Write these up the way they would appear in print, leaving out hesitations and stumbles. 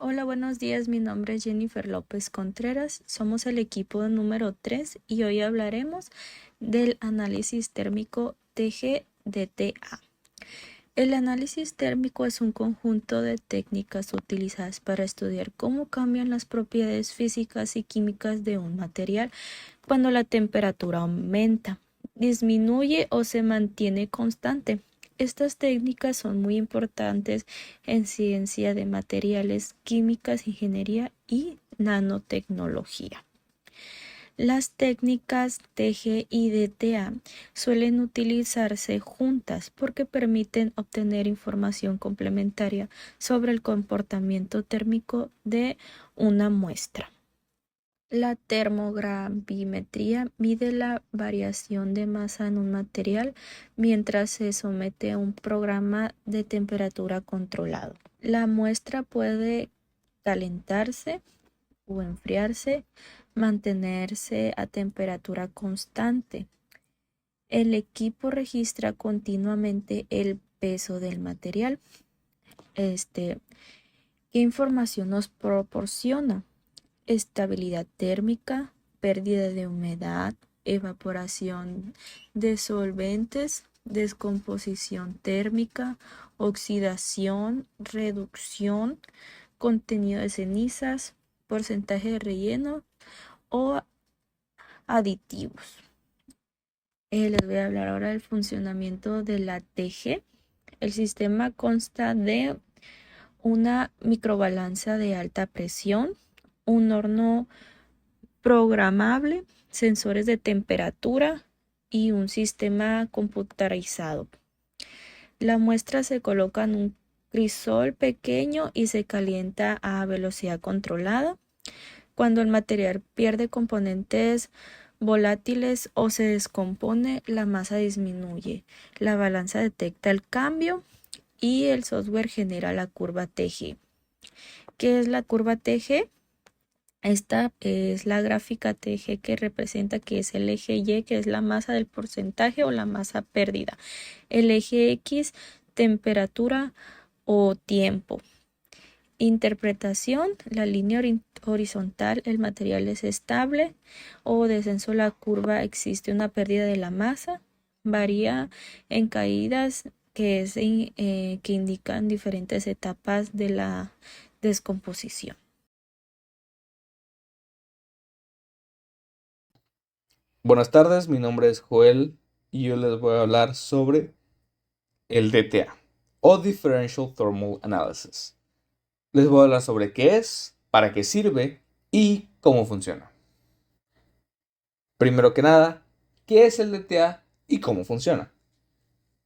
Hola, buenos días. Mi nombre es Jennifer López Contreras. Somos el equipo número 3 y hoy hablaremos del análisis térmico TGDTA. El análisis térmico es un conjunto de técnicas utilizadas para estudiar cómo cambian las propiedades físicas y químicas de un material cuando la temperatura aumenta, disminuye o se mantiene constante. Estas técnicas son muy importantes en ciencia de materiales, químicas, ingeniería y nanotecnología. Las técnicas TG y DTA suelen utilizarse juntas porque permiten obtener información complementaria sobre el comportamiento térmico de una muestra. La termogravimetría mide la variación de masa en un material mientras se somete a un programa de temperatura controlado. La muestra puede calentarse o enfriarse, mantenerse a temperatura constante. El equipo registra continuamente el peso del material. ¿Qué información nos proporciona? Estabilidad térmica, pérdida de humedad, evaporación de solventes, descomposición térmica, oxidación, reducción, contenido de cenizas, porcentaje de relleno o aditivos. Les voy a hablar ahora del funcionamiento de la TG. El sistema consta de una microbalanza de alta presión, un horno programable, sensores de temperatura y un sistema computarizado. La muestra se coloca en un crisol pequeño y se calienta a velocidad controlada. Cuando el material pierde componentes volátiles o se descompone, la masa disminuye. La balanza detecta el cambio y el software genera la curva TG. ¿Qué es la curva TG? Esta es la gráfica TG que representa que es el eje Y, que es la masa del porcentaje o la masa pérdida. El eje X, temperatura o tiempo. Interpretación, la línea horizontal, el material es estable o descenso la curva existe una pérdida de la masa. Varía en caídas que indican diferentes etapas de la descomposición. Buenas tardes, mi nombre es Joel y yo les voy a hablar sobre el DTA o Differential Thermal Analysis. Les voy a hablar sobre qué es, para qué sirve y cómo funciona. Primero que nada, ¿qué es el DTA y cómo funciona?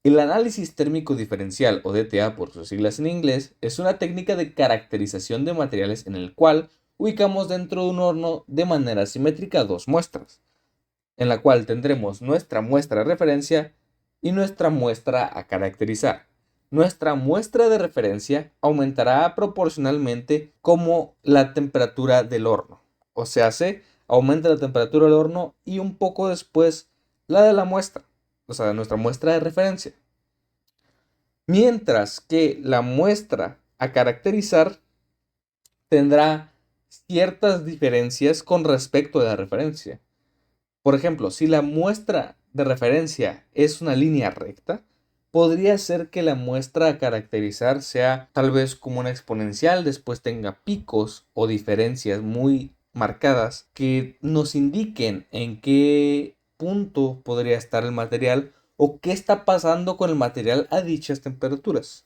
El análisis térmico diferencial o DTA por sus siglas en inglés es una técnica de caracterización de materiales en el cual ubicamos dentro de un horno de manera simétrica dos muestras, en la cual tendremos nuestra muestra de referencia y nuestra muestra a caracterizar. Nuestra muestra de referencia aumentará proporcionalmente como la temperatura del horno. O sea, se aumenta la temperatura del horno y un poco después la de la muestra, o sea, de nuestra muestra de referencia. Mientras que la muestra a caracterizar tendrá ciertas diferencias con respecto a la referencia. Por ejemplo, si la muestra de referencia es una línea recta, podría ser que la muestra a caracterizar sea tal vez como una exponencial, después tenga picos o diferencias muy marcadas que nos indiquen en qué punto podría estar el material o qué está pasando con el material a dichas temperaturas.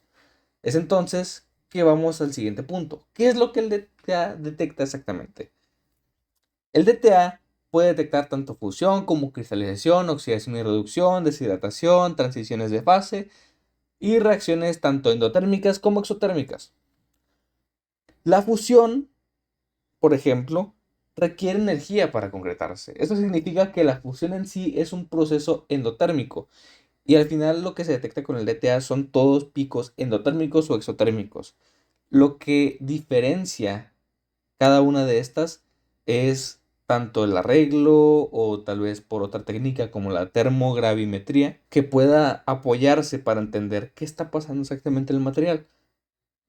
Es entonces que vamos al siguiente punto. ¿Qué es lo que el DTA detecta exactamente? El DTA puede detectar tanto fusión como cristalización, oxidación y reducción, deshidratación, transiciones de fase y reacciones tanto endotérmicas como exotérmicas. La fusión, por ejemplo, requiere energía para concretarse. Esto significa que la fusión en sí es un proceso endotérmico y al final lo que se detecta con el DTA son todos picos endotérmicos o exotérmicos. Lo que diferencia cada una de estas es tanto el arreglo o tal vez por otra técnica como la termogravimetría que pueda apoyarse para entender qué está pasando exactamente en el material.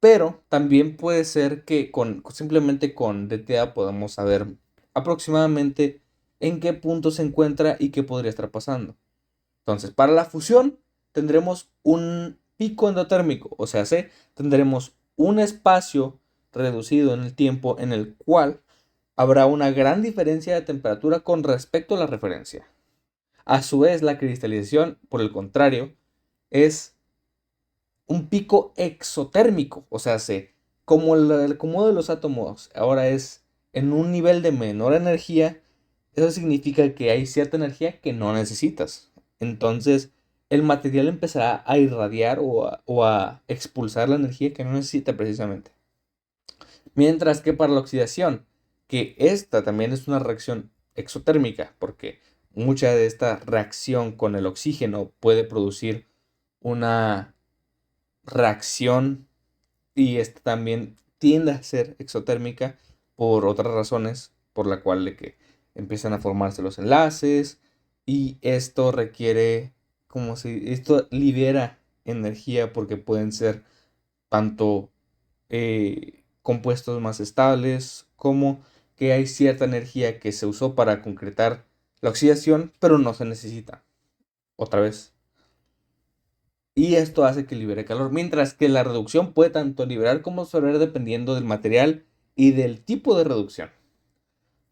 Pero también puede ser que simplemente con DTA podamos saber aproximadamente en qué punto se encuentra y qué podría estar pasando. Entonces, para la fusión tendremos un pico endotérmico, o sea, tendremos un espacio reducido en el tiempo en el cual habrá una gran diferencia de temperatura con respecto a la referencia. A su vez, la cristalización, por el contrario, es un pico exotérmico, o sea, como el acomodo de los átomos ahora es en un nivel de menor energía, eso significa que hay cierta energía que no necesitas. Entonces, el material empezará a irradiar o a expulsar la energía que no necesita precisamente. Mientras que para la oxidación, que esta también es una reacción exotérmica, porque mucha de esta reacción con el oxígeno puede producir una reacción y esta también tiende a ser exotérmica por otras razones, por la cual de que empiezan a formarse los enlaces y esto requiere, como si esto libera energía porque pueden ser tanto compuestos más estables como que hay cierta energía que se usó para concretar la oxidación, pero no se necesita. Otra vez, y esto hace que libere calor, mientras que la reducción puede tanto liberar como absorber dependiendo del material y del tipo de reducción.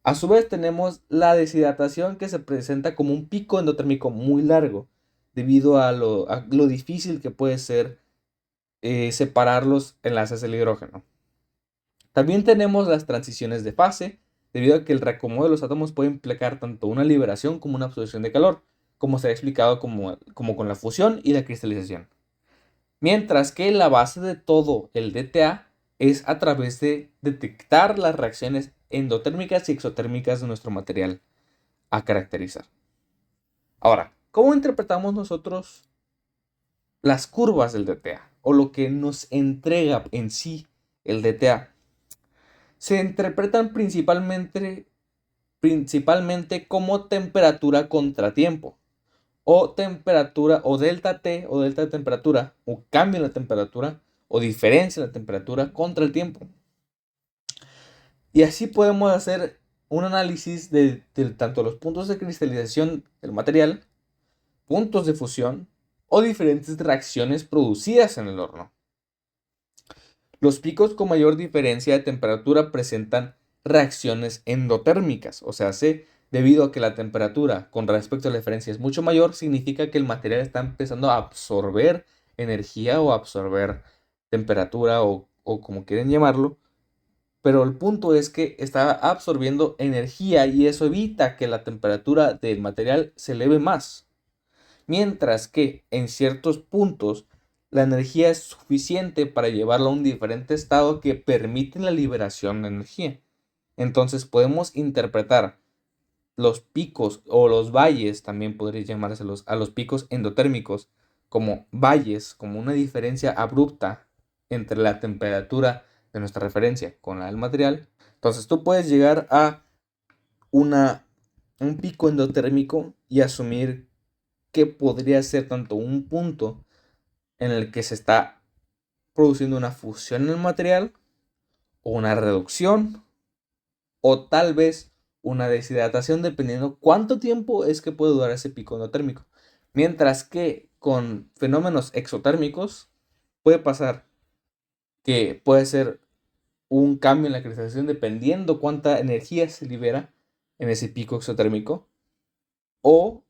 A su vez tenemos la deshidratación que se presenta como un pico endotérmico muy largo, debido a lo difícil que puede ser separar los enlaces del hidrógeno. También tenemos las transiciones de fase, debido a que el reacomodo de los átomos puede implicar tanto una liberación como una absorción de calor, como se ha explicado como con la fusión y la cristalización. Mientras que la base de todo el DTA es a través de detectar las reacciones endotérmicas y exotérmicas de nuestro material a caracterizar. Ahora, ¿cómo interpretamos nosotros las curvas del DTA o lo que nos entrega en sí el DTA? Se interpretan principalmente como temperatura contra tiempo, o temperatura, o delta T, o delta de temperatura, o cambio en la temperatura, o diferencia en la temperatura contra el tiempo. Y así podemos hacer un análisis de tanto los puntos de cristalización del material, puntos de fusión, o diferentes reacciones producidas en el horno. Los picos con mayor diferencia de temperatura presentan reacciones endotérmicas, o sea, debido a que la temperatura con respecto a la diferencia es mucho mayor, significa que el material está empezando a absorber energía o absorber temperatura o como quieren llamarlo, pero el punto es que está absorbiendo energía y eso evita que la temperatura del material se eleve más. Mientras que en ciertos puntos la energía es suficiente para llevarlo a un diferente estado que permite la liberación de energía. Entonces podemos interpretar los picos o los valles, también podría llamárselos a los picos endotérmicos, como valles, como una diferencia abrupta entre la temperatura de nuestra referencia con la del material. Entonces tú puedes llegar a una, un pico endotérmico y asumir que podría ser tanto un punto en el que se está produciendo una fusión en el material o una reducción o tal vez una deshidratación dependiendo cuánto tiempo es que puede durar ese pico endotérmico. Mientras que con fenómenos exotérmicos puede pasar que puede ser un cambio en la cristalización dependiendo cuánta energía se libera en ese pico exotérmico o,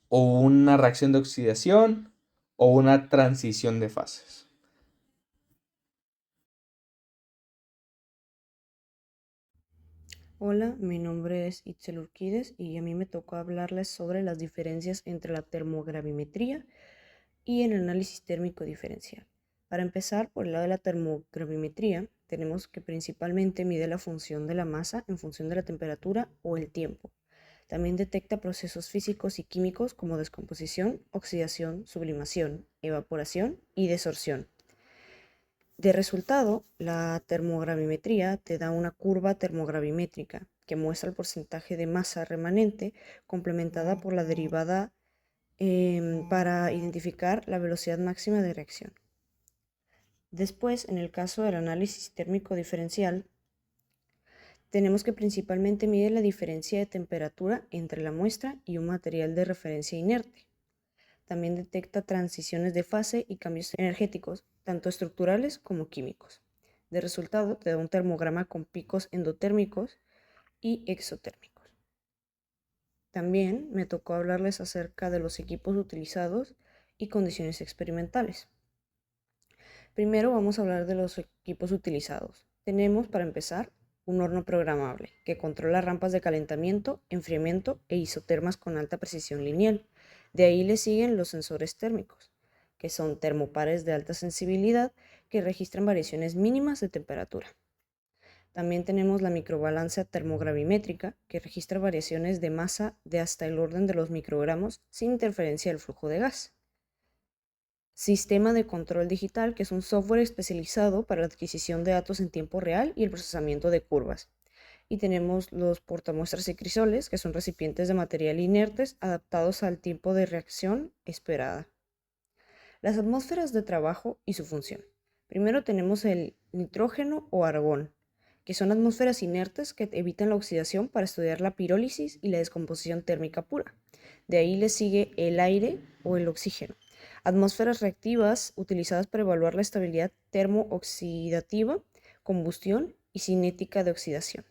o una reacción de oxidación o una transición de fases. Hola, mi nombre es Itzel Urquides y a mí me tocó hablarles sobre las diferencias entre la termogravimetría y el análisis térmico diferencial. Para empezar, por el lado de la termogravimetría, tenemos que principalmente mide la función de la masa en función de la temperatura o el tiempo. También detecta procesos físicos y químicos como descomposición, oxidación, sublimación, evaporación y desorción. De resultado, la termogravimetría te da una curva termogravimétrica que muestra el porcentaje de masa remanente complementada por la derivada para identificar la velocidad máxima de reacción. Después, en el caso del análisis térmico diferencial, tenemos que principalmente mide la diferencia de temperatura entre la muestra y un material de referencia inerte. También detecta transiciones de fase y cambios energéticos, tanto estructurales como químicos. De resultado, te da un termograma con picos endotérmicos y exotérmicos. También me tocó hablarles acerca de los equipos utilizados y condiciones experimentales. Primero vamos a hablar de los equipos utilizados. Tenemos, para empezar, un horno programable que controla rampas de calentamiento, enfriamiento e isotermas con alta precisión lineal. De ahí le siguen los sensores térmicos, que son termopares de alta sensibilidad que registran variaciones mínimas de temperatura. También tenemos la microbalanza termogravimétrica, que registra variaciones de masa de hasta el orden de los microgramos sin interferencia del flujo de gas. Sistema de control digital, que es un software especializado para la adquisición de datos en tiempo real y el procesamiento de curvas. Y tenemos los portamuestras y crisoles, que son recipientes de material inertes adaptados al tiempo de reacción esperada. Las atmósferas de trabajo y su función. Primero tenemos el nitrógeno o argón, que son atmósferas inertes que evitan la oxidación para estudiar la pirólisis y la descomposición térmica pura. De ahí le sigue el aire o el oxígeno. Atmósferas reactivas utilizadas para evaluar la estabilidad termooxidativa, combustión y cinética de oxidación.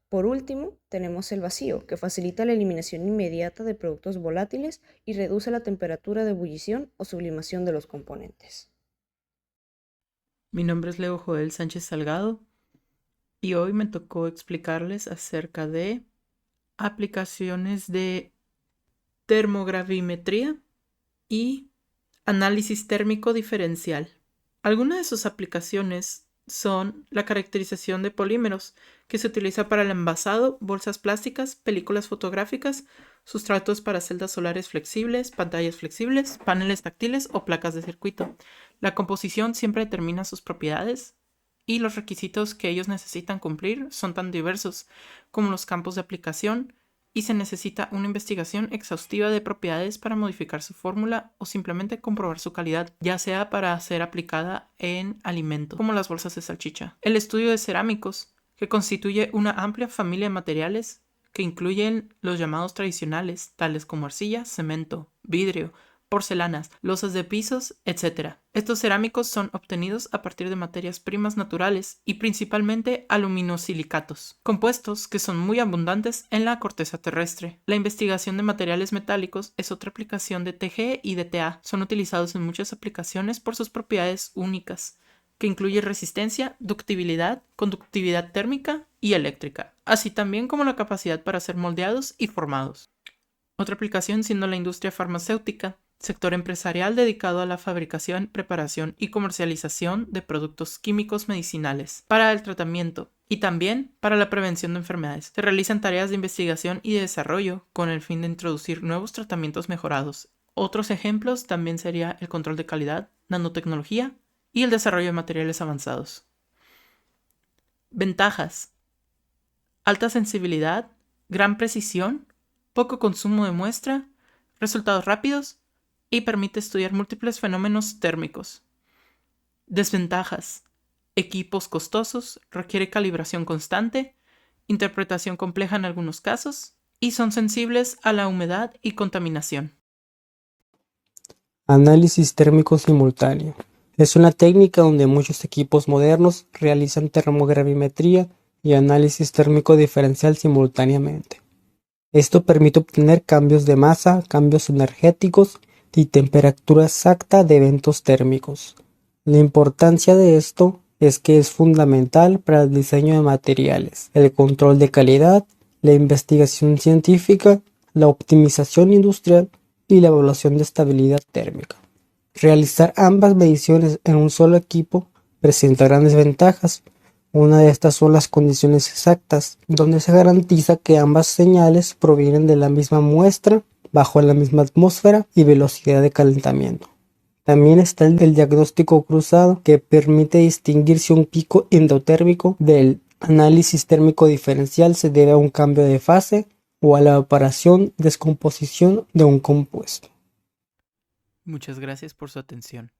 Por último, tenemos el vacío, que facilita la eliminación inmediata de productos volátiles y reduce la temperatura de ebullición o sublimación de los componentes. Mi nombre es Leo Joel Sánchez Salgado y hoy me tocó explicarles acerca de aplicaciones de termogravimetría y análisis térmico diferencial. Algunas de sus aplicaciones son la caracterización de polímeros, que se utiliza para el envasado, bolsas plásticas, películas fotográficas, sustratos para celdas solares flexibles, pantallas flexibles, paneles táctiles o placas de circuito. La composición siempre determina sus propiedades y los requisitos que ellos necesitan cumplir son tan diversos como los campos de aplicación, y se necesita una investigación exhaustiva de propiedades para modificar su fórmula o simplemente comprobar su calidad, ya sea para ser aplicada en alimentos, como las bolsas de salchicha. El estudio de cerámicos, que constituye una amplia familia de materiales que incluyen los llamados tradicionales, tales como arcilla, cemento, vidrio, porcelanas, losas de pisos, etc. Estos cerámicos son obtenidos a partir de materias primas naturales y principalmente aluminosilicatos, compuestos que son muy abundantes en la corteza terrestre. La investigación de materiales metálicos es otra aplicación de TG y DTA. Son utilizados en muchas aplicaciones por sus propiedades únicas, que incluye resistencia, ductibilidad, conductividad térmica y eléctrica, así también como la capacidad para ser moldeados y formados. Otra aplicación siendo la industria farmacéutica, sector empresarial dedicado a la fabricación, preparación y comercialización de productos químicos medicinales para el tratamiento y también para la prevención de enfermedades. Se realizan tareas de investigación y de desarrollo con el fin de introducir nuevos tratamientos mejorados. Otros ejemplos también sería el control de calidad, nanotecnología y el desarrollo de materiales avanzados. Ventajas: alta sensibilidad, gran precisión, poco consumo de muestra, resultados rápidos y permite estudiar múltiples fenómenos térmicos. Desventajas: equipos costosos, requiere calibración constante, interpretación compleja en algunos casos y son sensibles a la humedad y contaminación. Análisis térmico simultáneo. Es una técnica donde muchos equipos modernos realizan termogravimetría y análisis térmico diferencial simultáneamente. Esto permite obtener cambios de masa, cambios energéticos y temperatura exacta de eventos térmicos. La importancia de esto es que es fundamental para el diseño de materiales, el control de calidad, la investigación científica, la optimización industrial y la evaluación de estabilidad térmica. Realizar ambas mediciones en un solo equipo presenta grandes ventajas. Una de estas son las condiciones exactas, donde se garantiza que ambas señales provienen de la misma muestra, bajo la misma atmósfera y velocidad de calentamiento. También está el diagnóstico cruzado, que permite distinguir si un pico endotérmico del análisis térmico diferencial se debe a un cambio de fase o a la evaporación, descomposición de un compuesto. Muchas gracias por su atención.